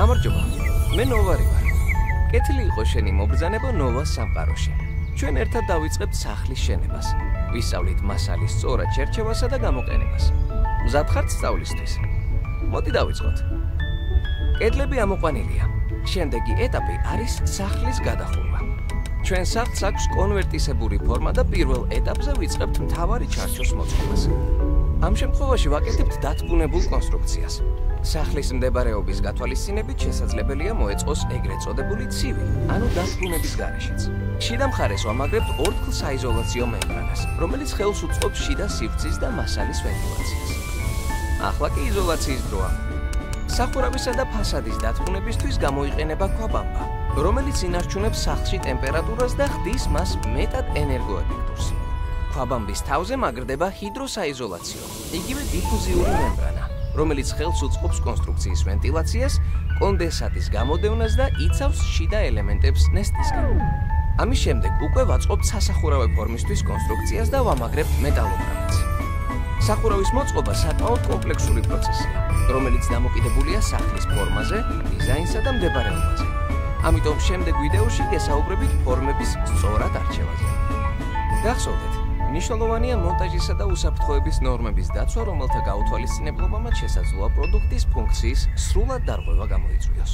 გამარჯობა. მე ნოვარი ვარ. კეთილი იყო შენი მობრძანება ნოვას სამყაროში. ჩვენ ერთად დავიწყებთ სახლის შენებას. ვისწავლით მასალის სწორად შერჩევასა და გამოყენებას. მზად ხართ სწავლისთვის? მოდი დავიწყოთ. კედლები ამოყვანილია. შემდეგი ეტაპი არის სახლის გადახურვა. ჩვენ სახლს აქვს კონვერტისებური ფორმა და პირველ ეტაპზე ვიწყებთ მთავარი ჩარჩოს მოწყობას. ამ შემთხვევაში ვაკეთებთ დათბუნებულ კონსტრუქციას. სახლის მდებარეობის გათვალისწინებით შესაძლებელია მოეწყოს ეგრეთ წოდებული ცივი, ანუ დათბუნების გარეშეც. შიდა მხარეს ვამაგრებთ ორთქლ საიზოლაციო მემბრანას, რომელიც ხელს უწყობს შიდა სივრცის და მასალის ვენტილაციას. ახლა კი იზოლაციის დროა. სახურავისა და ფასადის დათბუნებისთვის გამოიყენება ქვაბამბა, რომელიც ინარჩუნებს სახლში ტემპერატურას და ხდის მას მეტად ენერგოეფექტურს. ქვაბამბის თავზე მაგრდება ჰიდროსაიზოლაციო, იგივე დიფუზიური მემბრანა, რომელიც ხელს უწყობს კონსტრუქციის ვენტილაციას, კონდენსატის გამოდევნას და იცავს შიდა ელემენტებს ნესტისგან. ამის შემდეგ უკვე ვაწყობთ სასახურავო ფორმისთვის კონსტრუქციას და ვამაგრებთ მეტალობრამს. სახურავის მოწყობა საკმაოდ კომპლექსური პროცესია, რომელიც დამოკიდებულია სახლის ფორმაზე, დიზაინსა და მდებარეობაზე. ამიტომ შემდეგ ვიდეოში გესაუბრებით ფორმების სწორად არჩევაზე. გახსოვდეთ, მნიშვნელოვანია მონტაჟისა და უსაფრთხოების ნორმების დაცვა, რომელთა გაუთვალისწინებლობამ შესაძლოა პროდუქტის ფუნქციის სრულად დარღვევა გამოიწვიოს.